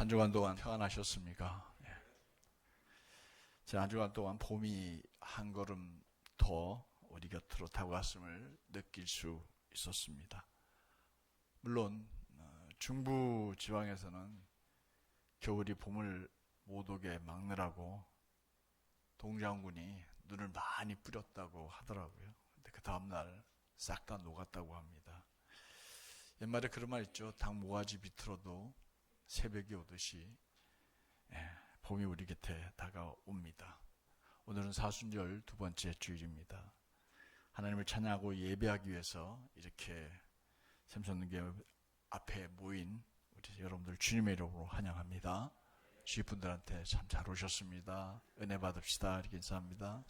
한 주간 동안 평안하셨습니까? 한 주간 동안 봄이 한 걸음 더 우리 곁으로 다가왔음을 느낄 수 있었습니다. 물론 중부 지방에서는 겨울이 봄을 못 오게 막느라고 동장군이 눈을 많이 뿌렸다고 하더라고요. 근데 그 다음날 싹 다 녹았다고 합니다. 옛말에 그런 말 있죠. 닭 모가지 비틀어도 새벽이 오듯이 봄이 우리 곁에 다가옵니다. 오늘은 사순절 두 번째 주일입니다. 하나님을 찬양하고 예배하기 위해서 이렇게 샘솟는교회 앞에 모인 우리 여러분들 주님의 이름으로 환영합니다. 주위 분들한테 참 잘 오셨습니다. 은혜 받읍시다. 이렇게 인사합니다.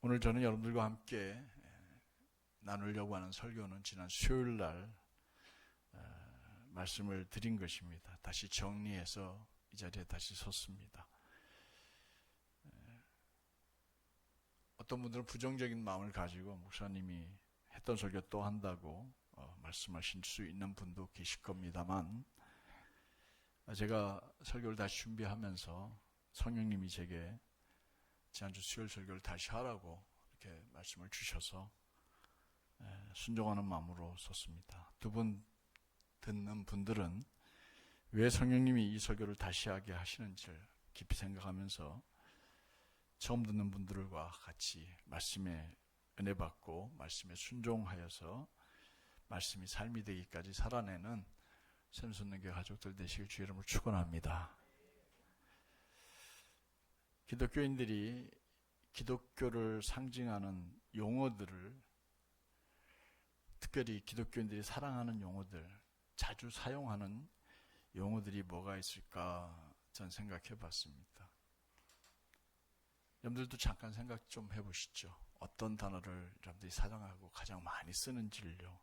오늘 저는 여러분들과 함께 나누려고 하는 설교는 지난 수요일 날 말씀을 드린 것입니다. 다시 정리해서 이 자리에 다시 섰습니다. 어떤 분들은 부정적인 마음을 가지고 목사님이 했던 설교 또 한다고 말씀하실 수 있는 분도 계실 겁니다만, 제가 설교를 다시 준비하면서 성령님이 제게 지난주 수요일 설교를 다시 하라고 이렇게 말씀을 주셔서 순종하는 마음으로 섰습니다. 두 분 듣는 분들은 왜 성령님이 이 설교를 다시 하게 하시는지를 깊이 생각하면서 처음 듣는 분들과 같이 말씀에 은혜 받고 말씀에 순종하여서 말씀이 삶이 되기까지 살아내는 샘솟는교회 가족들 되시길 주의 이름으로 축원합니다. 기독교인들이 기독교를 상징하는 용어들을, 특별히 기독교인들이 사랑하는 용어들, 자주 사용하는 용어들이 뭐가 있을까 전 생각해 봤습니다. 여러분들도 잠깐 생각 좀 해보시죠. 어떤 단어를 여러분들이 사용하고 가장 많이 쓰는지를요.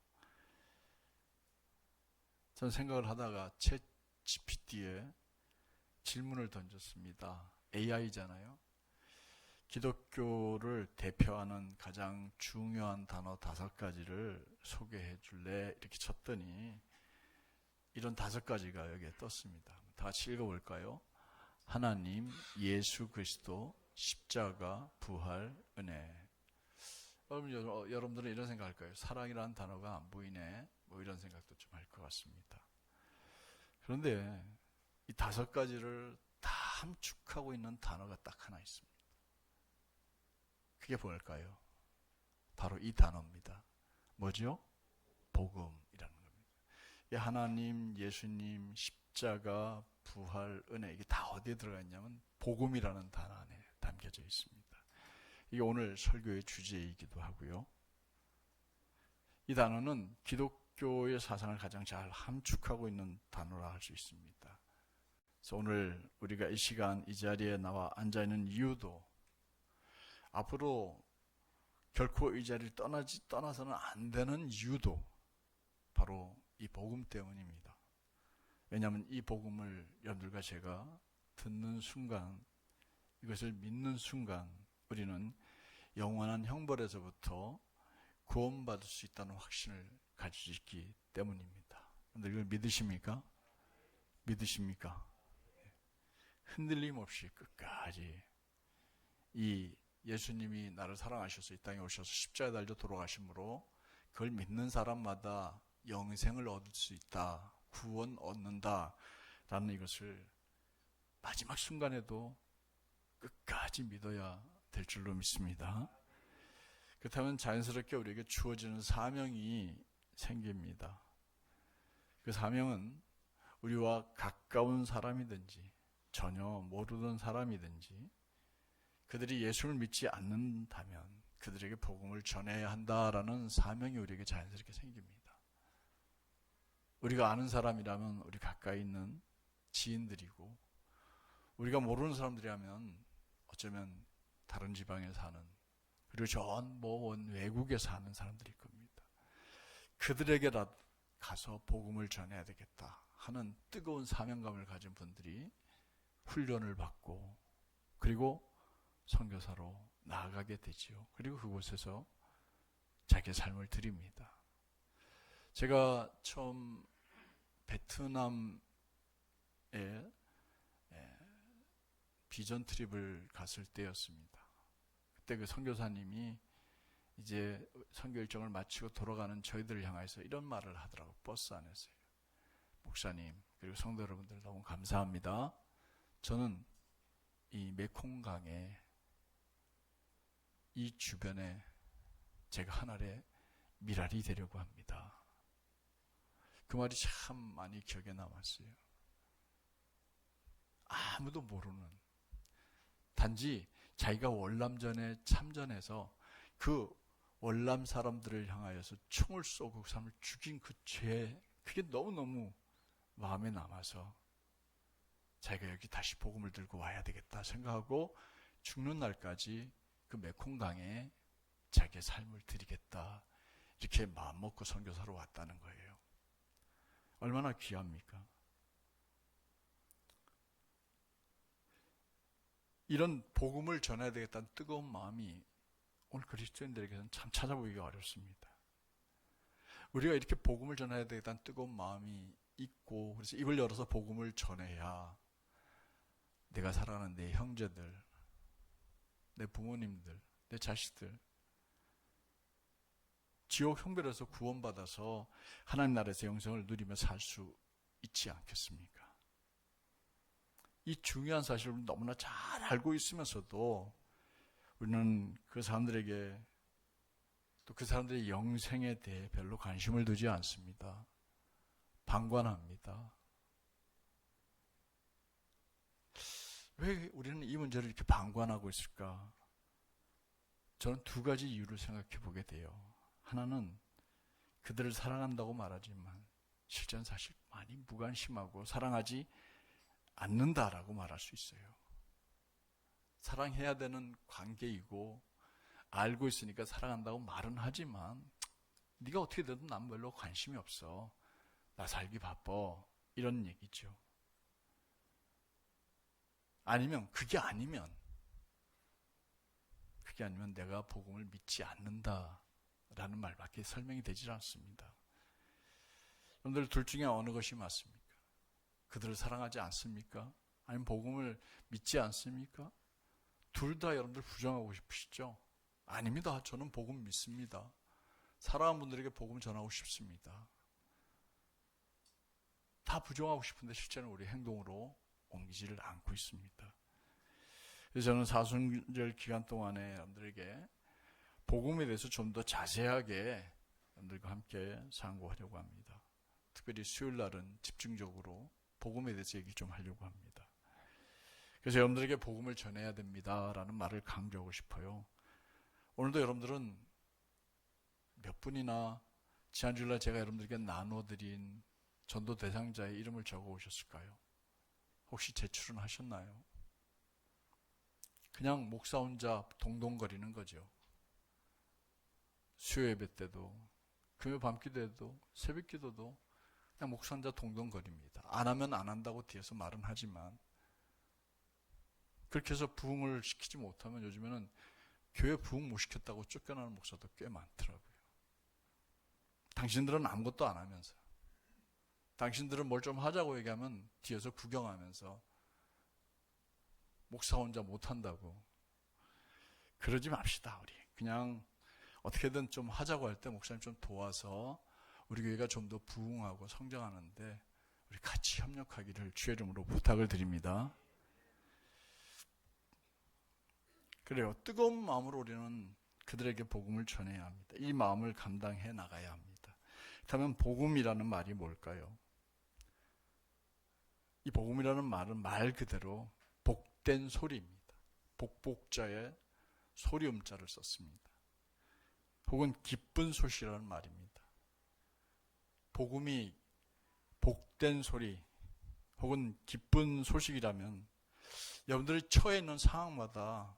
전 생각을 하다가 챗 GPT에 질문을 던졌습니다. AI잖아요. 기독교를 대표하는 가장 중요한 단어 5가지를 소개해 줄래? 이렇게 쳤더니 이런 5가지가 여기에 떴습니다. 다 같이 읽어볼까요? 하나님, 예수 그리스도, 십자가, 부활, 은혜. 여러분들은 이런 생각할까요? 사랑이라는 단어가 안 보이네. 뭐 이런 생각도 좀 할 것 같습니다. 그런데 이 5가지를 다 함축하고 있는 단어가 딱 하나 있습니다. 그게 뭘까요? 바로 이 단어입니다. 뭐죠? 복음이라는 겁니다. 하나님, 예수님, 십자가, 부활, 은혜, 이게 다 어디에 들어가 있냐면 복음이라는 단어 안에 담겨져 있습니다. 이게 오늘 설교의 주제이기도 하고요. 이 단어는 기독교의 사상을 가장 잘 함축하고 있는 단어라 할 수 있습니다. 그래서 오늘 우리가 이 시간 이 자리에 나와 앉아있는 이유도, 앞으로 결코 이 자리를 떠나서는 안 되는 이유도 바로 이 복음 때문입니다. 왜냐하면 이 복음을 여러분들과 제가 듣는 순간, 이것을 믿는 순간 우리는 영원한 형벌에서부터 구원받을 수 있다는 확신을 가지고 있기 때문입니다. 여러분들 이걸 믿으십니까? 믿으십니까? 흔들림 없이 끝까지 이 예수님이 나를 사랑하셔서 이 땅에 오셔서 십자가에 달려 돌아가심으로 그걸 믿는 사람마다 영생을 얻을 수 있다, 구원 얻는다 라는 이것을 마지막 순간에도 끝까지 믿어야 될 줄로 믿습니다. 그렇다면 자연스럽게 우리에게 주어지는 사명이 생깁니다. 그 사명은 우리와 가까운 사람이든지 전혀 모르던 사람이든지 그들이 예수를 믿지 않는다면 그들에게 복음을 전해야 한다라는 사명이 우리에게 자연스럽게 생깁니다. 우리가 아는 사람이라면 우리 가까이 있는 지인들이고, 우리가 모르는 사람들이라면 어쩌면 다른 지방에 사는, 그리고 전 외국에 사는 사람들일 겁니다. 그들에게라도 가서 복음을 전해야 되겠다 하는 뜨거운 사명감을 가진 분들이 훈련을 받고 그리고 선교사로 나아가게 되지요. 그리고 그곳에서 자기의 삶을 드립니다. 제가 처음 베트남에 비전 트립을 갔을 때였습니다. 그때 그 선교사님이 이제 선교 일정을 마치고 돌아가는 저희들을 향해서 이런 말을 하더라고요. 버스 안에서요. 목사님, 그리고 성도 여러분들 너무 감사합니다. 저는 이 메콩강에 이 주변에 제가 하늘의 미랄이 되려고 합니다. 그 말이 참 많이 기억에 남았어요. 아무도 모르는, 단지 자기가 월남전에 참전해서 그 월남 사람들을 향하여서 총을 쏘고 그 사람을 죽인 그 죄, 그게 너무너무 마음에 남아서 자기가 여기 다시 복음을 들고 와야 되겠다 생각하고 죽는 날까지 그 메콩강에 자기의 삶을 드리겠다, 이렇게 마음먹고 선교사로 왔다는 거예요. 얼마나 귀합니까? 이런 복음을 전해야 되겠다는 뜨거운 마음이 오늘 그리스도인들에게는 참 찾아보기가 어렵습니다. 우리가 이렇게 복음을 전해야 되겠다는 뜨거운 마음이 있고, 그래서 입을 열어서 복음을 전해야 내가 사랑하는 내 형제들, 내 부모님들, 내 자식들, 지옥 형벌에서 구원받아서 하나님 나라에서 영생을 누리며 살 수 있지 않겠습니까? 이 중요한 사실을 너무나 잘 알고 있으면서도 우리는 그 사람들에게, 또 그 사람들의 영생에 대해 별로 관심을 두지 않습니다. 방관합니다. 왜 우리는 이 문제를 이렇게 방관하고 있을까? 저는 두 가지 이유를 생각해 보게 돼요. 하나는 그들을 사랑한다고 말하지만 실제는 사실 많이 무관심하고 사랑하지 않는다라고 말할 수 있어요. 사랑해야 되는 관계이고 알고 있으니까 사랑한다고 말은 하지만 네가 어떻게 되든 난 별로 관심이 없어, 나 살기 바빠, 이런 얘기죠. 아니면 그게 아니면 내가 복음을 믿지 않는다라는 말밖에 설명이 되질 않습니다. 여러분들 둘 중에 어느 것이 맞습니까? 그들을 사랑하지 않습니까? 아니면 복음을 믿지 않습니까? 둘 다 여러분들 부정하고 싶으시죠? 아닙니다. 저는 복음 믿습니다. 사랑하는 분들에게 복음 전하고 싶습니다. 다 부정하고 싶은데 실제는 우리 행동으로 옮기지를 않고 있습니다. 그래서 저는 사순절 기간 동안에 여러분들에게 복음에 대해서 좀 더 자세하게 여러분들과 함께 상고하려고 합니다. 특별히 수요일 날은 집중적으로 복음에 대해서 얘기 좀 하려고 합니다. 그래서 여러분들에게 복음을 전해야 됩니다라는 말을 강조하고 싶어요. 오늘도 여러분들은 몇 분이나 지난주일날 제가 여러분들에게 나눠드린 전도 대상자의 이름을 적어 오셨을까요? 혹시 제출은 하셨나요? 그냥 목사 혼자 동동거리는 거죠. 수요 예배 때도, 금요 밤기도에도, 새벽기도도 그냥 목사 혼자 동동거립니다. 안 하면 안 한다고 뒤에서 말은 하지만, 그렇게 해서 부흥을 시키지 못하면 요즘에는 교회 부흥 못 시켰다고 쫓겨나는 목사도 꽤 많더라고요. 당신들은 아무것도 안 하면서, 당신들은 뭘 좀 하자고 얘기하면 뒤에서 구경하면서 목사 혼자 못한다고. 그러지 맙시다. 우리 그냥 어떻게든 좀 하자고 할 때 목사님 좀 도와서 우리 교회가 좀 더 부흥하고 성장하는데 우리 같이 협력하기를 주의 이름으로 부탁을 드립니다. 그래요. 뜨거운 마음으로 우리는 그들에게 복음을 전해야 합니다. 이 마음을 감당해 나가야 합니다. 그렇다면 복음이라는 말이 뭘까요? 이 복음이라는 말은 말 그대로 복된 소리입니다. 복복자에 소리음자를 썼습니다. 혹은 기쁜 소식이라는 말입니다. 복음이 복된 소리 혹은 기쁜 소식이라면 여러분들이 처해 있는 상황마다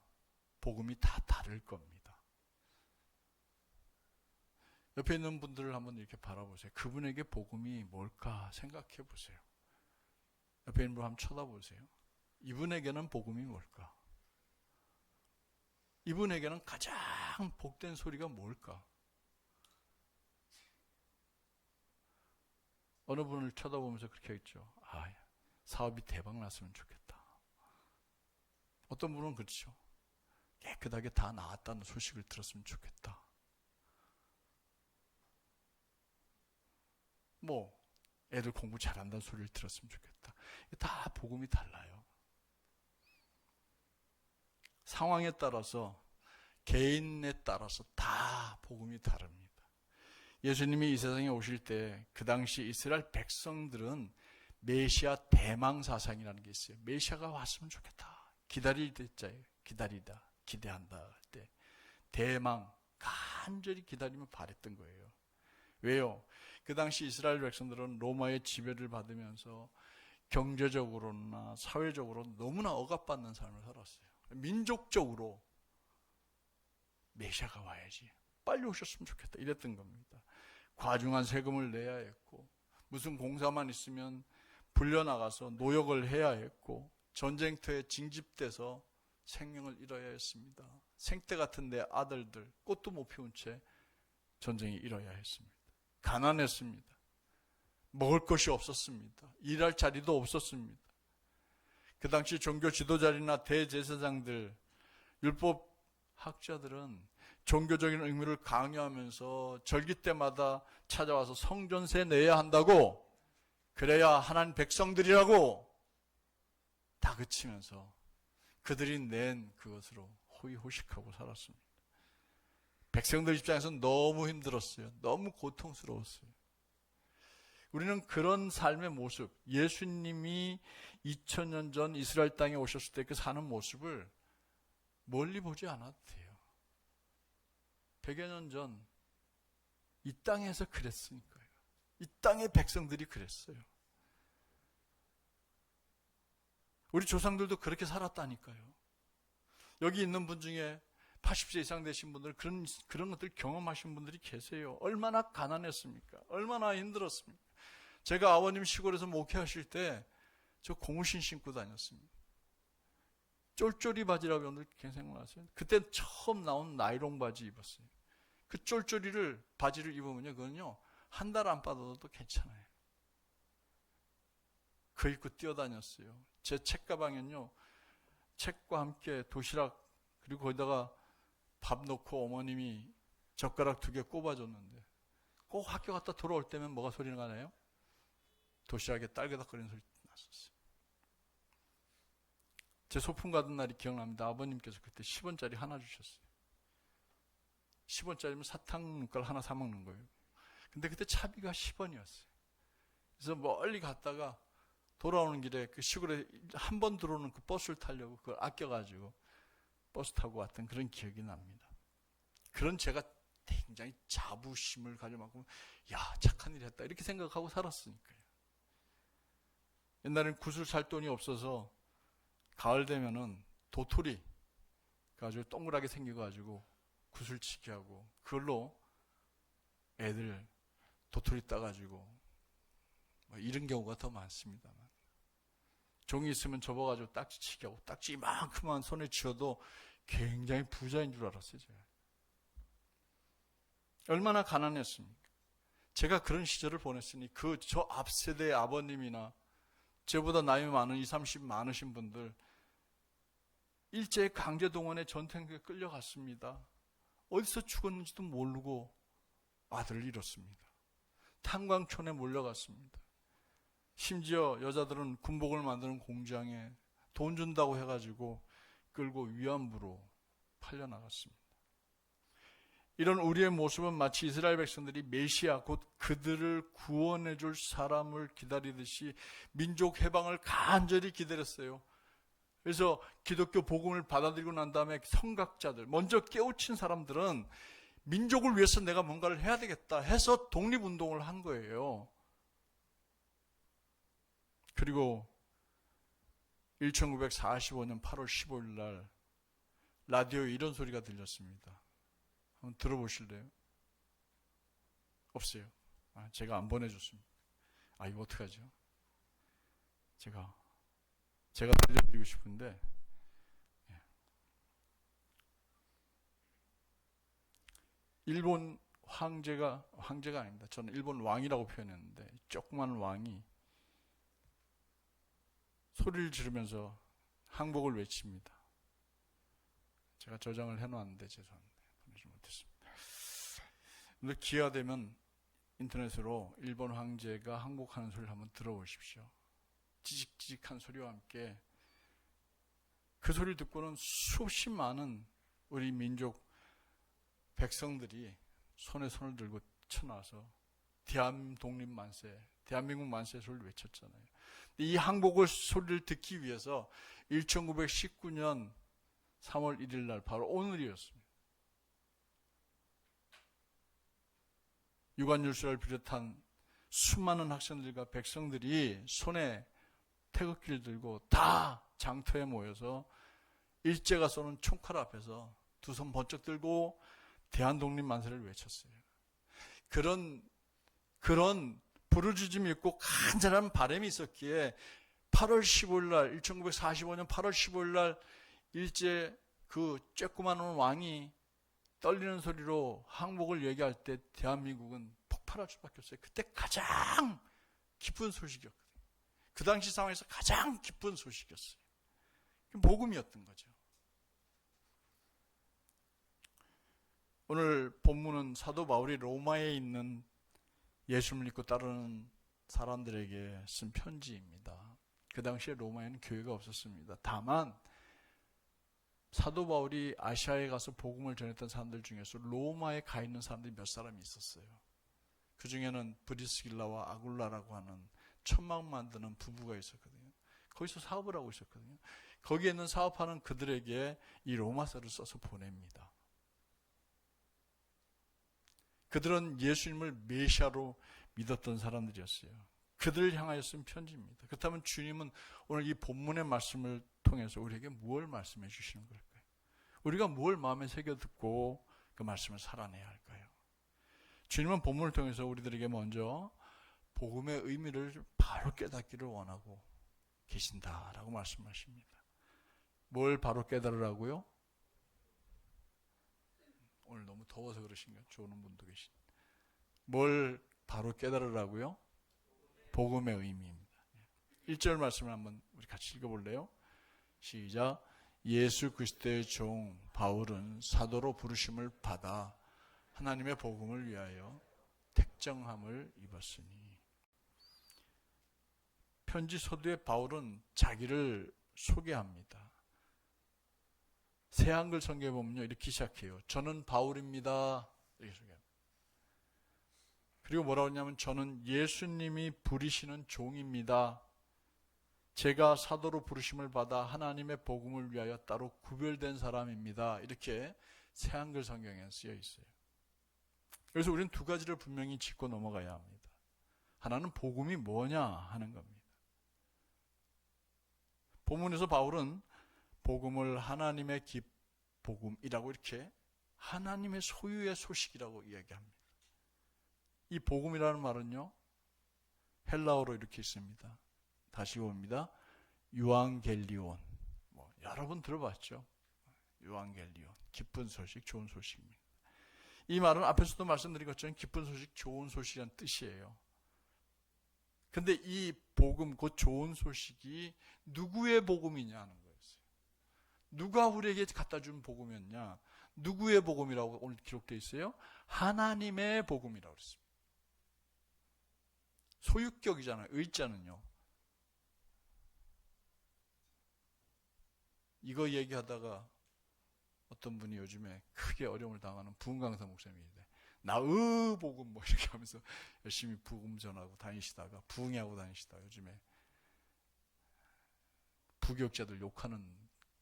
복음이 다 다를 겁니다. 옆에 있는 분들을 한번 이렇게 바라보세요. 그분에게 복음이 뭘까 생각해 보세요. 옆에 있는 분 한번 쳐다보세요. 이분에게는 복음이 뭘까? 이분에게는 가장 복된 소리가 뭘까? 어느 분을 쳐다보면서 그렇게 했죠. 사업이 대박 났으면 좋겠다. 어떤 분은 그렇죠. 깨끗하게 다 나왔다는 소식을 들었으면 좋겠다. 애들 공부 잘한다는 소리를 들었으면 좋겠다. 다 복음이 달라요. 상황에 따라서, 개인에 따라서 다 복음이 다릅니다. 예수님이 이 세상에 오실 때 그 당시 이스라엘 백성들은 메시아 대망 사상이라는 게 있어요. 메시아가 왔으면 좋겠다. 기다릴 때자예요. 기다리다, 기대한다 할 때 대망, 간절히 기다리며 바랬던 거예요. 왜요? 그 당시 이스라엘 백성들은 로마의 지배를 받으면서 경제적으로나 사회적으로 너무나 억압받는 삶을 살았어요. 민족적으로 메시아가 와야지, 빨리 오셨으면 좋겠다, 이랬던 겁니다. 과중한 세금을 내야 했고, 무슨 공사만 있으면 불려나가서 노역을 해야 했고, 전쟁터에 징집돼서 생명을 잃어야 했습니다. 생때 같은 내 아들들 꽃도 못 피운 채 전쟁에 잃어야 했습니다. 가난했습니다. 먹을 것이 없었습니다. 일할 자리도 없었습니다. 그 당시 종교 지도자들이나 대제사장들, 율법 학자들은 종교적인 의무를 강요하면서 절기 때마다 찾아와서 성전세 내야 한다고, 그래야 하나님 백성들이라고 다그치면서 그들이 낸 그것으로 호의호식하고 살았습니다. 백성들 입장에서는 너무 힘들었어요. 너무 고통스러웠어요. 우리는 그런 삶의 모습, 예수님이 2000년 전 이스라엘 땅에 오셨을 때 그 사는 모습을 멀리 보지 않아도 돼요. 100여 년 전 이 땅에서 그랬으니까요. 이 땅의 백성들이 그랬어요. 우리 조상들도 그렇게 살았다니까요. 여기 있는 분 중에 80세 이상 되신 분들, 그런 것들 경험하신 분들이 계세요. 얼마나 가난했습니까? 얼마나 힘들었습니까? 제가 아버님 시골에서 목회하실 때 저 고무신 신고 다녔습니다. 쫄쫄이 바지라고 여러분들 생각나세요? 그때 처음 나온 나이롱 바지 입었어요. 그 쫄쫄이를 바지를 입으면요, 그건요 한 달 안 빠져도 괜찮아요. 그 입고 뛰어다녔어요. 제 책가방에는요, 책과 함께 도시락, 그리고 거기다가 밥 넣고 어머님이 젓가락 2개 꼽아줬는데, 꼭 학교 갔다 돌아올 때면 뭐가 소리가 나요? 도시락에 딸그닥거리는 소리 났었어요. 제 소풍 가던 날이 기억납니다. 아버님께서 그때 10원짜리 하나 주셨어요. 10원짜리면 사탕 눈깔 하나 사 먹는 거예요. 근데 그때 차비가 10원이었어요. 그래서 멀리 갔다가 돌아오는 길에 그 시골에 한 번 들어오는 그 버스를 타려고 그걸 아껴가지고 버스 타고 왔던 그런 기억이 납니다. 그런 제가 굉장히 자부심을 가질 만큼, 야, 착한 일 했다, 이렇게 생각하고 살았으니까요. 옛날에는 굿을 살 돈이 없어서 가을 되면은 도토리 가지고 동그랗게 생겨가지고 굿을 치게 하고, 그걸로 애들 도토리 따가지고 이런 경우가 더 많습니다만, 종이 있으면 접어가지고 딱지 치게 하고, 딱지 이만큼만 손에 쥐어도 굉장히 부자인 줄 알았어요. 제가 얼마나 가난했습니까? 제가 그런 시절을 보냈으니 저 앞세대의 아버님이나 저보다 나이 많은 20, 30 많으신 분들, 일제 강제동원에 전쟁터에 끌려갔습니다. 어디서 죽었는지도 모르고 아들을 잃었습니다. 탄광촌에 몰려갔습니다. 심지어 여자들은 군복을 만드는 공장에 돈 준다고 해가지고 끌고 위안부로 팔려나갔습니다. 이런 우리의 모습은 마치 이스라엘 백성들이 메시아, 곧 그들을 구원해 줄 사람을 기다리듯이 민족 해방을 간절히 기다렸어요. 그래서 기독교 복음을 받아들이고 난 다음에 성각자들, 먼저 깨우친 사람들은 민족을 위해서 내가 뭔가를 해야 되겠다 해서 독립운동을 한 거예요. 그리고 1945년 8월 15일 날 라디오에 이런 소리가 들렸습니다. 한번 들어보실래요? 없어요. 제가 안 보내줬습니다. 이거 어떡하죠? 제가 들려드리고 싶은데, 일본 황제가 아닙니다. 저는 일본 왕이라고 표현했는데 조그만 왕이 소리를 지르면서 항복을 외칩니다. 제가 저장을 해놨는데 죄송합니다. 보내지 못했습니다. 근데 기회가 되면 인터넷으로 일본 황제가 항복하는 소리를 한번 들어보십시오. 찌직찌직한 소리와 함께 그 소리를 듣고는 수없이 많은 우리 민족 백성들이 손에 손을 들고 쳐나와서 대한독립 만세, 대한민국 만세 소리를 외쳤잖아요. 이 항복을 소리를 듣기 위해서 1919년 3월 1일 날 바로 오늘이었습니다. 유관열수를 비롯한 수많은 학생들과 백성들이 손에 태극기를 들고 다 장터에 모여서 일제가 쏘는 총칼 앞에서 두 손 번쩍 들고 대한독립 만세를 외쳤어요. 그런 부르짖음이 있고 간절한 바람이 있었기에 8월 15일 날 1945년 8월 15일 날 일제 그 쬐끄만 왕이 떨리는 소리로 항복을 얘기할 때 대한민국은 폭발할 수밖에 없어요. 그때 가장 기쁜 소식이었거든요. 그 당시 상황에서 가장 기쁜 소식이었어요. 복음이었던 거죠. 오늘 본문은 사도 바울이 로마에 있는 예수를 믿고 따르는 사람들에게 쓴 편지입니다. 그 당시에 로마에는 교회가 없었습니다. 다만 사도 바울이 아시아에 가서 복음을 전했던 사람들 중에서 로마에 가 있는 사람들이 몇 사람이 있었어요. 그 중에는 브리스길라와 아굴라라고 하는 천막 만드는 부부가 있었거든요. 거기서 사업을 하고 있었거든요. 거기에 있는 사업하는 그들에게 이 로마서를 써서 보냅니다. 그들은 예수님을 메시아로 믿었던 사람들이었어요. 그들을 향하여 쓴 편지입니다. 그렇다면 주님은 오늘 이 본문의 말씀을 통해서 우리에게 무엇을 말씀해 주시는 걸까요? 우리가 뭘 마음에 새겨 듣고 그 말씀을 살아내야 할까요? 주님은 본문을 통해서 우리들에게 먼저 복음의 의미를 바로 깨닫기를 원하고 계신다라고 말씀하십니다. 뭘 바로 깨달으라고요? 오늘 너무 더워서 그러신가요? 좋은 분도 계신. 뭘 바로 깨달으라고요? 복음의 의미입니다. 1절 말씀을 한번 우리 같이 읽어볼래요? 시작. 예수 그리스도의 종 바울은 사도로 부르심을 받아 하나님의 복음을 위하여 택정함을 입었으니. 편지 서두에 바울은 자기를 소개합니다. 새 한글 성경에 보면요 이렇게 시작해요. 저는 바울입니다. 이렇게 소개합니다. 그리고 뭐라고 하냐면 저는 예수님이 부르시는 종입니다. 제가 사도로 부르심을 받아 하나님의 복음을 위하여 따로 구별된 사람입니다. 이렇게 새 한글 성경에 쓰여 있어요. 그래서 우리는 두 가지를 분명히 짚고 넘어가야 합니다. 하나는 복음이 뭐냐 하는 겁니다. 본문에서 바울은 복음을 하나님의 복음이라고 이렇게 하나님의 소유의 소식이라고 이야기합니다. 이 복음이라는 말은요 헬라어로 이렇게 있습니다. 다시 봅니다. 유앙겔리온. 여러 번 들어봤죠. 유앙겔리온. 기쁜 소식, 좋은 소식입니다. 이 말은 앞에서도 말씀드린 것처럼 기쁜 소식, 좋은 소식이라는 뜻이에요. 근데 이 복음, 그 좋은 소식이 누구의 복음이냐는 거였어요. 누가 우리에게 갖다 준 복음이었냐? 누구의 복음이라고 오늘 기록되어 있어요? 하나님의 복음이라고 그랬습니다. 소유격이잖아요. 의자는요. 이거 얘기하다가 어떤 분이 요즘에 크게 어려움을 당하는 부흥강사 목사님인데 나의 복음 이렇게 하면서 열심히 복음 전하고 다니시다가 부흥회하고 다니시다가 요즘에 부교육자들 욕하는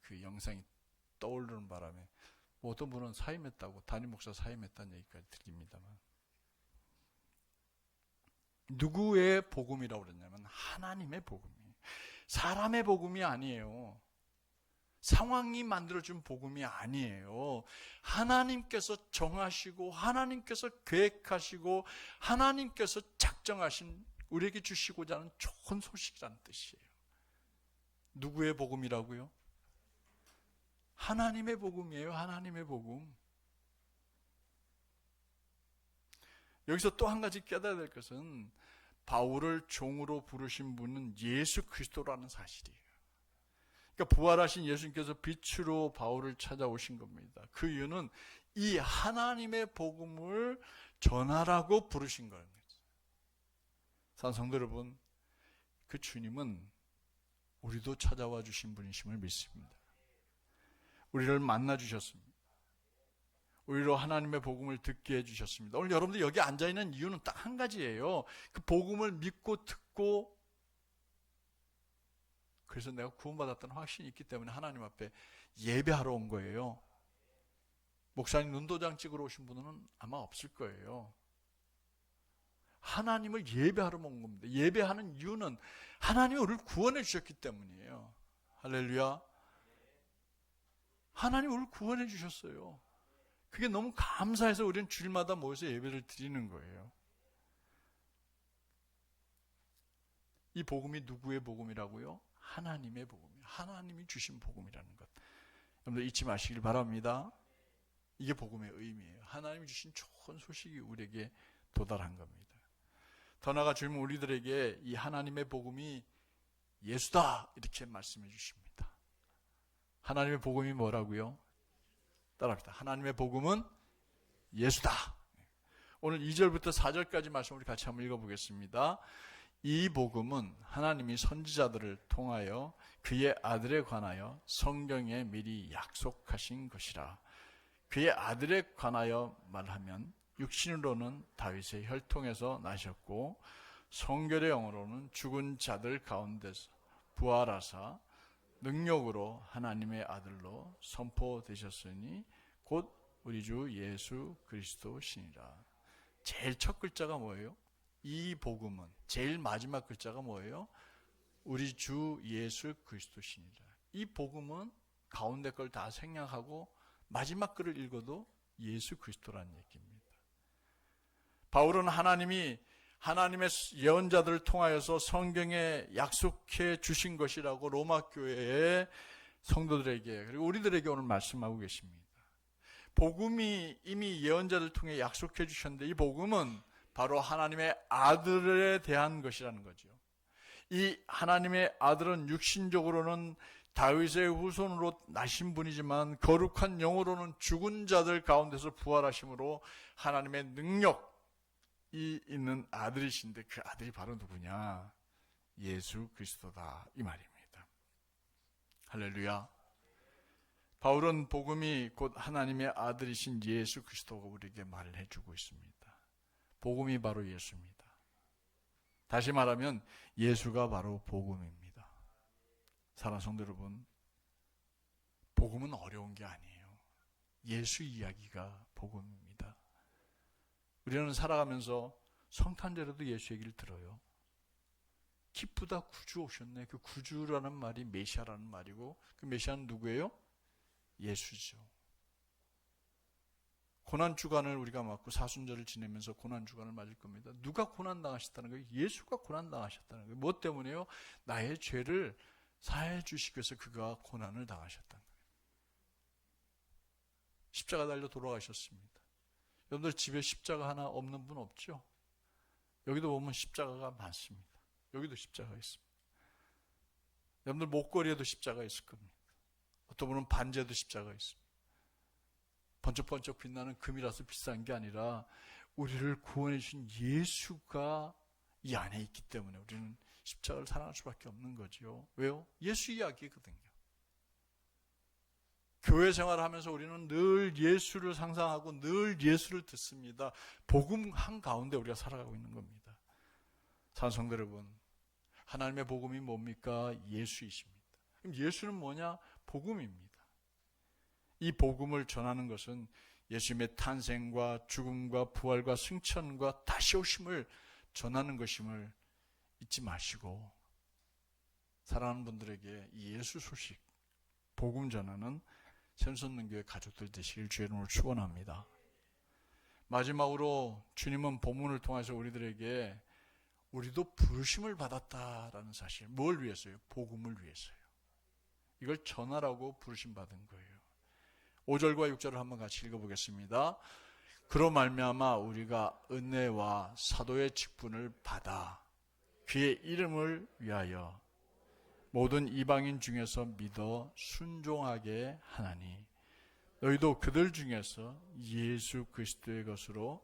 그 영상이 떠오르는 바람에 어떤 분은 사임했다고 담임 목사 사임했다는 얘기까지 들립니다만 누구의 복음이라고 그랬냐면 하나님의 복음이에요. 사람의 복음이 아니에요. 상황이 만들어준 복음이 아니에요. 하나님께서 정하시고 하나님께서 계획하시고 하나님께서 작정하신 우리에게 주시고자 하는 좋은 소식이라는 뜻이에요. 누구의 복음이라고요? 하나님의 복음이에요. 하나님의 복음. 여기서 또 한 가지 깨달아야 될 것은 바울을 종으로 부르신 분은 예수 그리스도라는 사실이에요. 그러니까 부활하신 예수님께서 빛으로 바울을 찾아오신 겁니다. 그 이유는 이 하나님의 복음을 전하라고 부르신 거예요. 사랑하는 성도 여러분, 그 주님은 우리도 찾아와 주신 분이심을 믿습니다. 우리를 만나 주셨습니다. 우리로 하나님의 복음을 듣게 해주셨습니다. 오늘 여러분들 여기 앉아있는 이유는 딱 한 가지예요. 그 복음을 믿고 듣고, 그래서 내가 구원받았다는 확신이 있기 때문에 하나님 앞에 예배하러 온 거예요. 목사님 눈도장 찍으러 오신 분은 아마 없을 거예요. 하나님을 예배하러 온 겁니다. 예배하는 이유는 하나님이 우리를 구원해 주셨기 때문이에요. 할렐루야. 하나님이 우리를 구원해 주셨어요. 그게 너무 감사해서 우리는 주일마다 모여서 예배를 드리는 거예요. 이 복음이 누구의 복음이라고요? 하나님의 복음이에요. 하나님이 주신 복음이라는 것. 여러분들 잊지 마시길 바랍니다. 이게 복음의 의미예요. 하나님이 주신 좋은 소식이 우리에게 도달한 겁니다. 더 나아가 주님은 우리들에게 이 하나님의 복음이 예수다 이렇게 말씀해 주십니다. 하나님의 복음이 뭐라고요? 따라합시다. 하나님의 복음은 예수다. 오늘 2절부터 4절까지 말씀 우리 같이 한번 읽어보겠습니다. 이 복음은 하나님이 선지자들을 통하여 그의 아들에 관하여 성경에 미리 약속하신 것이라. 그의 아들에 관하여 말하면 육신으로는 다윗의 혈통에서 나셨고 성결의 영으로는 죽은 자들 가운데서 부활하사 능력으로 하나님의 아들로 선포되셨으니 곧 우리 주 예수 그리스도시니라. 제일 첫 글자가 뭐예요? 이 복음은. 제일 마지막 글자가 뭐예요? 우리 주 예수 그리스도시니라. 이 복음은 가운데 걸 다 생략하고 마지막 글을 읽어도 예수 그리스도라는 얘기입니다. 바울은 하나님의 예언자들을 통하여서 성경에 약속해 주신 것이라고 로마 교회의 성도들에게 그리고 우리들에게 오늘 말씀하고 계십니다. 복음이 이미 예언자들 통해 약속해 주셨는데 이 복음은 바로 하나님의 아들에 대한 것이라는 거죠. 이 하나님의 아들은 육신적으로는 다윗의 후손으로 나신 분이지만 거룩한 영으로는 죽은 자들 가운데서 부활하심으로 하나님의 능력이 있는 아들이신데 그 아들이 바로 누구냐? 예수 그리스도다 이 말입니다. 할렐루야. 바울은 복음이 곧 하나님의 아들이신 예수 그리스도가 우리에게 말을 해주고 있습니다. 복음이 바로 예수입니다. 다시 말하면 예수가 바로 복음입니다. 사랑하는 성도 여러분, 복음은 어려운 게 아니에요. 예수 이야기가 복음입니다. 우리는 살아가면서 성탄절에도 예수 얘기를 들어요. 기쁘다 구주 오셨네. 그 구주라는 말이 메시아라는 말이고 그 메시아는 누구예요? 예수죠. 고난주간을 우리가 맞고 사순절을 지내면서 고난주간을 맞을 겁니다. 누가 고난당하셨다는 거예요? 예수가 고난당하셨다는 거예요. 무엇 때문에요? 나의 죄를 사해 주시기 위해서 그가 고난을 당하셨다는 거예요. 십자가 달려 돌아가셨습니다. 여러분들 집에 십자가 하나 없는 분 없죠? 여기도 보면 십자가가 많습니다. 여기도 십자가 있습니다. 여러분들 목걸이에도 십자가 있을 겁니다. 어떤 분은 반지에도 십자가 있습니다. 번쩍번쩍 빛나는 금이라서 비싼 게 아니라 우리를 구원해 주신 예수가 이 안에 있기 때문에 우리는 십자가를 사랑할 수밖에 없는 거죠. 왜요? 예수 이야기거든요. 교회 생활을 하면서 우리는 늘 예수를 상상하고 늘 예수를 듣습니다. 복음 한가운데 우리가 살아가고 있는 겁니다. 사랑하는 성도 여러분, 하나님의 복음이 뭡니까? 예수이십니다. 그럼 예수는 뭐냐? 복음입니다. 이 복음을 전하는 것은 예수님의 탄생과 죽음과 부활과 승천과 다시 오심을 전하는 것임을 잊지 마시고 사랑하는 분들에게 이 예수 소식, 복음 전하는 샘선능교회 가족들 되시길 주의 이름으로 축원합니다. 마지막으로 주님은 본문을 통해서 우리들에게 우리도 부르심을 받았다라는 사실, 뭘 위해서요? 복음을 위해서요. 이걸 전하라고 부르심 받은 거예요. 5절과 6절을 한번 같이 읽어보겠습니다. 그로 말미암아 우리가 은혜와 사도의 직분을 받아 그의 이름을 위하여 모든 이방인 중에서 믿어 순종하게 하나니 너희도 그들 중에서 예수 그리스도의 것으로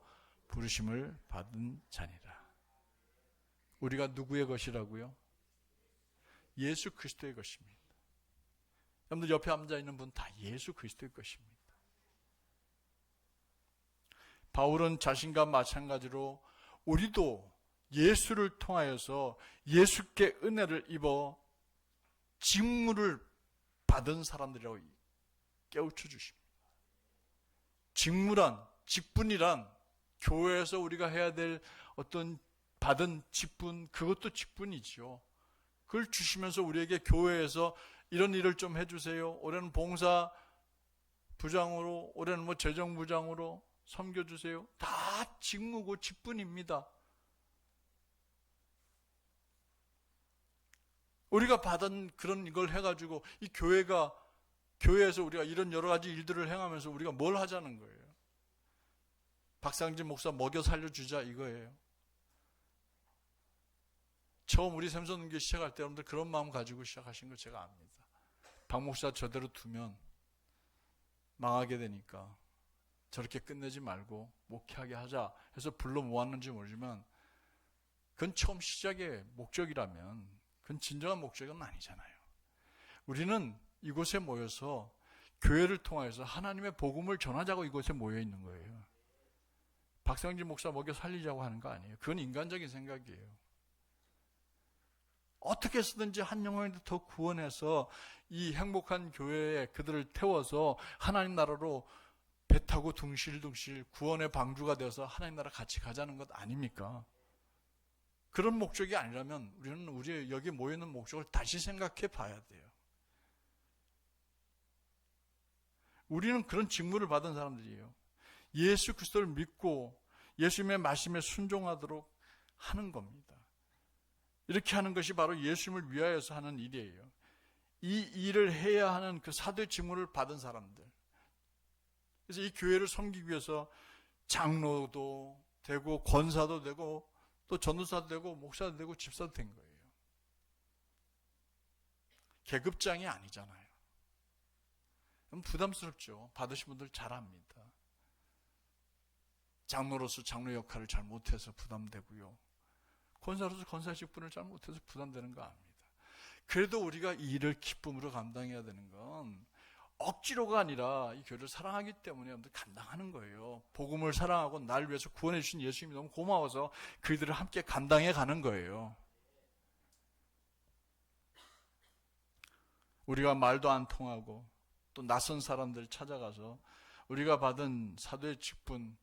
부르심을 받은 자니라. 우리가 누구의 것이라고요? 예수 그리스도의 것입니다. 여러분들 옆에 앉아있는 분 다 예수 그리스도의 것입니다. 바울은 자신과 마찬가지로 우리도 예수를 통하여서 예수께 은혜를 입어 직무를 받은 사람들이라고 깨우쳐 주십니다. 직무란, 직분이란 교회에서 우리가 해야 될 어떤 받은 직분, 그것도 직분이지요. 그걸 주시면서 우리에게 교회에서 이런 일을 좀 해주세요. 올해는 봉사 부장으로, 올해는 뭐 재정부장으로 섬겨주세요. 다 직무고 직분입니다. 우리가 받은 그런 이걸 해가지고 이 교회에서 우리가 이런 여러 가지 일들을 행하면서 우리가 뭘 하자는 거예요? 박상진 목사 먹여 살려주자 이거예요. 처음 우리 샘선교 시작할 때 여러분들 그런 마음 가지고 시작하신 거 제가 압니다. 박 목사 저대로 두면 망하게 되니까 저렇게 끝내지 말고 목회하게 하자 해서 불러 모았는지 모르지만 그건 처음 시작의 목적이라면 그건 진정한 목적은 아니잖아요. 우리는 이곳에 모여서 교회를 통해서 하나님의 복음을 전하자고 이곳에 모여 있는 거예요. 박상진 목사 먹여 살리자고 하는 거 아니에요. 그건 인간적인 생각이에요. 어떻게 해서든지 한 영혼을 더 구원해서 이 행복한 교회에 그들을 태워서 하나님 나라로 배 타고 둥실둥실 구원의 방주가 되어서 하나님 나라 같이 가자는 것 아닙니까? 그런 목적이 아니라면 우리는 우리 여기 모여있는 목적을 다시 생각해 봐야 돼요. 우리는 그런 직무를 받은 사람들이에요. 예수 그리스도를 믿고 예수님의 말씀에 순종하도록 하는 겁니다. 이렇게 하는 것이 바로 예수님을 위하여서 하는 일이에요. 이 일을 해야 하는 그 사도의 직무를 받은 사람들. 그래서 이 교회를 섬기기 위해서 장로도 되고 권사도 되고 또 전도사도 되고 목사도 되고 집사도 된 거예요. 계급장이 아니잖아요. 부담스럽죠. 받으신 분들 잘 압니다. 장로로서 장로 역할을 잘 못해서 부담되고요. 권사로서 권사 직분을 잘 못해서 부담되는 거 압니다. 그래도 우리가 이 일을 기쁨으로 감당해야 되는 건 억지로가 아니라 이 교회를 사랑하기 때문에 여러분들 감당하는 거예요. 복음을 사랑하고 날 위해서 구원해 주신 예수님이 너무 고마워서 그들을 함께 감당해 가는 거예요. 우리가 말도 안 통하고 또 낯선 사람들 찾아가서 우리가 받은 사도의 직분,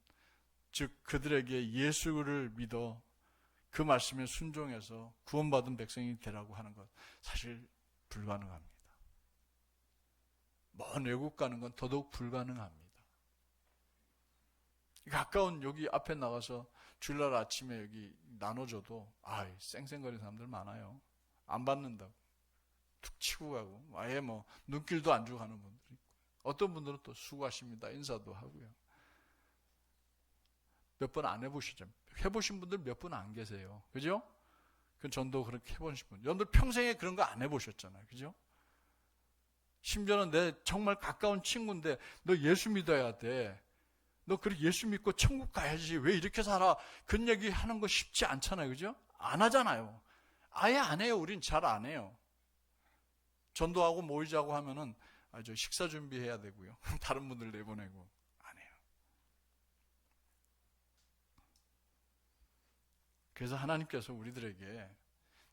즉 그들에게 예수를 믿어 그 말씀에 순종해서 구원받은 백성이 되라고 하는 것 사실 불가능합니다. 먼 외국 가는 건 더더욱 불가능합니다. 가까운 여기 앞에 나가서 주일날 아침에 여기 나눠줘도 쌩쌩거리는 사람들 많아요. 안 받는다고 툭 치고 가고 아예 뭐 눈길도 안 주고 가는 분들이 있고 어떤 분들은 또 수고하십니다 인사도 하고요. 몇 번 안 해보시죠? 해보신 분들 몇 분 안 계세요. 그죠? 그 전도 그렇게 해보신 분. 여러분들 평생에 그런 거 안 해보셨잖아요. 그죠? 심지어는 내 정말 가까운 친구인데 너 예수 믿어야 돼. 너 그렇게 예수 믿고 천국 가야지. 왜 이렇게 살아? 그런 얘기 하는 거 쉽지 않잖아요. 그죠? 안 하잖아요. 아예 안 해요. 우린 잘 안 해요. 전도하고 모이자고 하면은 저 식사 준비해야 되고요. 다른 분들 내보내고 안 해요. 그래서 하나님께서 우리들에게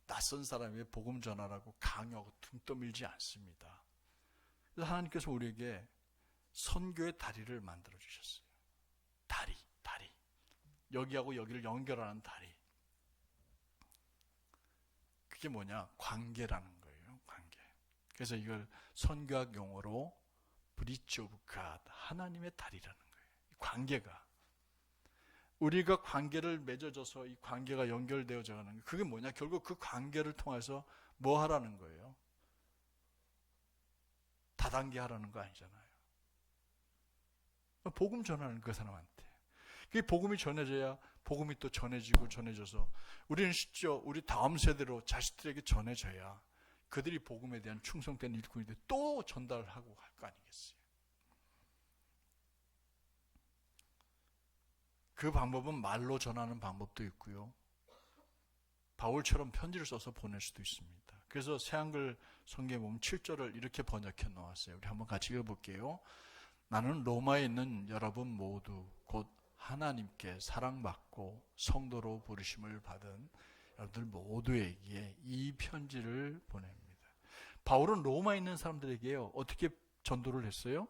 낯선 사람에게 복음 전하라고 강요하고 등 떠밀지 않습니다. 그래서 하나님께서 우리에게 선교의 다리를 만들어 주셨어요. 다리. 여기하고 여기를 연결하는 다리. 그게 뭐냐? 관계라는 거예요. 관계. 그래서 이걸 선교학 용어로 브릿지 오브 갓, 하나님의 다리라는 거예요. 관계가. 우리가 관계를 맺어져서 이 관계가 연결되어져 가는 거예요. 그게 뭐냐? 결국 그 관계를 통해서 뭐 하라는 거예요? 다단계 하라는 거 아니잖아요. 복음 전하는 그 사람한테. 그게 복음이 전해져야 복음이 또 전해져서 우리는 실제 우리 다음 세대로 자식들에게 전해져야 그들이 복음에 대한 충성된 일꾼인데 또 전달하고 갈 거 아니겠어요. 그 방법은 말로 전하는 방법도 있고요. 바울처럼 편지를 써서 보낼 수도 있습니다. 그래서 새한글 성경에 보면 7절을 이렇게 번역해 놓았어요. 우리 한번 같이 읽어볼게요. 나는 로마에 있는 여러분 모두 곧 하나님께 사랑받고 성도로 부르심을 받은 여러분들 모두에게 이 편지를 보냅니다. 바울은 로마에 있는 사람들에게요, 어떻게 전도를 했어요?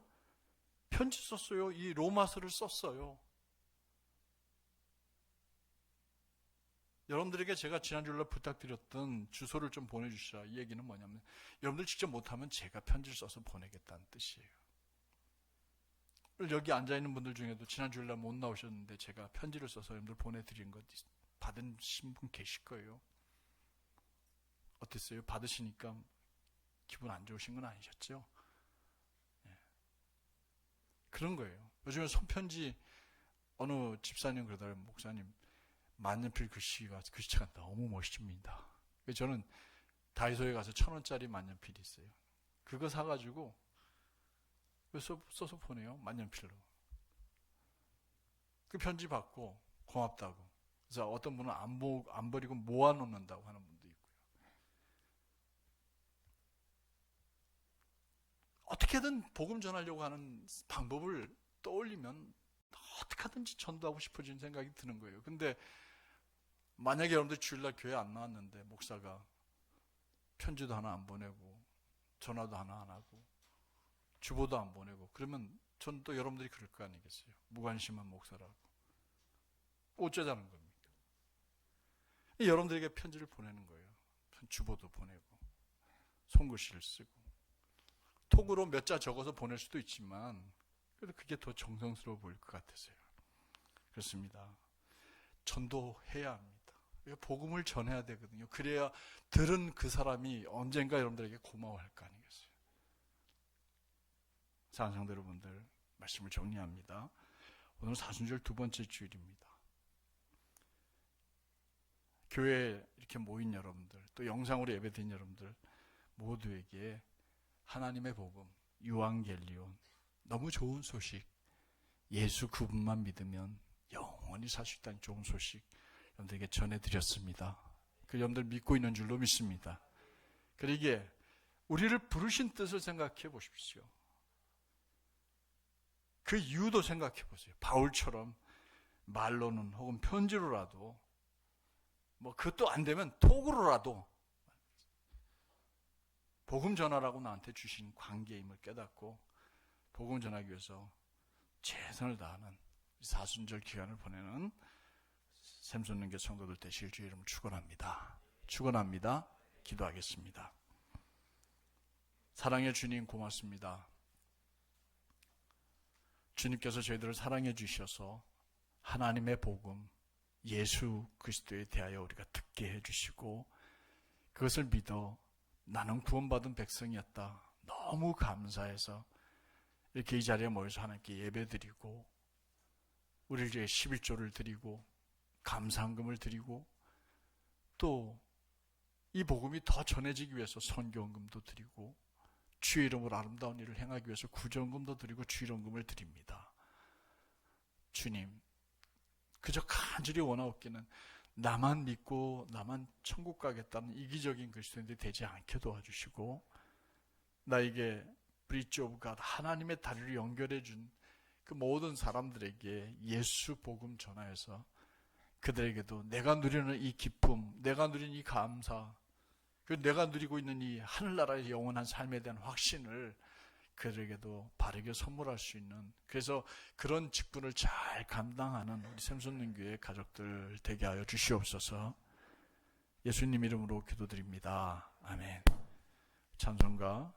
편지 썼어요. 이 로마서를 썼어요. 여러분들에게 제가 지난주에 부탁드렸던 주소를 좀 보내주시라. 이 얘기는 뭐냐면 여러분들 직접 못하면 제가 편지를 써서 보내겠다는 뜻이에요. 여기 앉아있는 분들 중에도 지난주에 못 나오셨는데 제가 편지를 써서 여러분들 보내드린 것 받으신 분 계실 거예요. 어땠어요? 받으시니까 기분 안 좋으신 건 아니셨죠? 네. 그런 거예요. 요즘에 손편지 어느 집사님 그러더라고요. 목사님 만년필 글씨체가 너무 멋집니다. 저는 다이소에 가서 1,000원짜리 만년필이 있어요. 그거 사가지고 써서 보내요. 만년필로. 그 편지 받고 고맙다고. 그래서 어떤 분은 안 버리고 모아놓는다고 하는 분도 있고요. 어떻게든 복음 전하려고 하는 방법을 떠올리면 어떻게 하든지 전도하고 싶어지는 생각이 드는 거예요. 근데 만약에 여러분들 주일날 교회 안 나왔는데 목사가 편지도 하나 안 보내고 전화도 하나 안 하고 주보도 안 보내고 그러면 전 또 여러분들이 그럴 거 아니겠어요? 무관심한 목사라고. 어쩌자는 겁니까? 여러분들에게 편지를 보내는 거예요. 주보도 보내고 손글씨를 쓰고 톡으로 몇 자 적어서 보낼 수도 있지만 그래도 그게 더 정성스러워 보일 것 같아서요. 그렇습니다. 전도해야 합니다. 복음을 전해야 되거든요. 그래야 들은 그 사람이 언젠가 여러분들에게 고마워할 거 아니겠어요. 사랑하는 성도 여러분들, 말씀을 정리합니다. 오늘 사순절 두 번째 주일입니다. 교회에 이렇게 모인 여러분들, 또 영상으로 예배드린 여러분들 모두에게 하나님의 복음, 유앙겔리온, 너무 좋은 소식, 예수 그분만 믿으면 영원히 살 수 있다는 좋은 소식 여러분들에게 전해드렸습니다. 그 여러분들 믿고 있는 줄로 믿습니다. 그리고 이게 우리를 부르신 뜻을 생각해 보십시오. 그 이유도 생각해 보세요. 바울처럼 말로는 혹은 편지로라도 그것도 안 되면 톡으로라도 복음 전하라고 나한테 주신 관계임을 깨닫고 복음 전하기 위해서 최선을 다하는 사순절 기간을 보내는 샘솟는교 성도들 되실 주의 이름을 축원합니다. 축원합니다. 기도하겠습니다. 사랑의 주님 고맙습니다. 주님께서 저희들을 사랑해 주셔서 하나님의 복음 예수 그리스도에 대하여 우리가 듣게 해주시고 그것을 믿어 나는 구원받은 백성이었다. 너무 감사해서 이렇게 이 자리에 모여서 하나님께 예배드리고 우리를 위해 11조를 드리고 감사헌금을 드리고 또 이 복음이 더 전해지기 위해서 선교헌금도 드리고 주의 이름으로 아름다운 일을 행하기 위해서 구제헌금도 드리고 주일헌금을 드립니다. 주님, 그저 간절히 원하옵기는 나만 믿고 나만 천국 가겠다는 이기적인 그리스도인들이 되지 않게 도와주시고 나에게 브릿지 오브 갓 하나님의 다리를 연결해 준 그 모든 사람들에게 예수 복음 전하여서 그들에게도 내가 누리는 이 기쁨, 내가 누리는 이 감사, 내가 누리고 있는 이 하늘나라의 영원한 삶에 대한 확신을 그들에게도 바르게 선물할 수 있는, 그래서 그런 직분을 잘 감당하는 우리 샘솟는교회 가족들 되게 하여 주시옵소서. 예수님 이름으로 기도드립니다. 아멘. 찬송가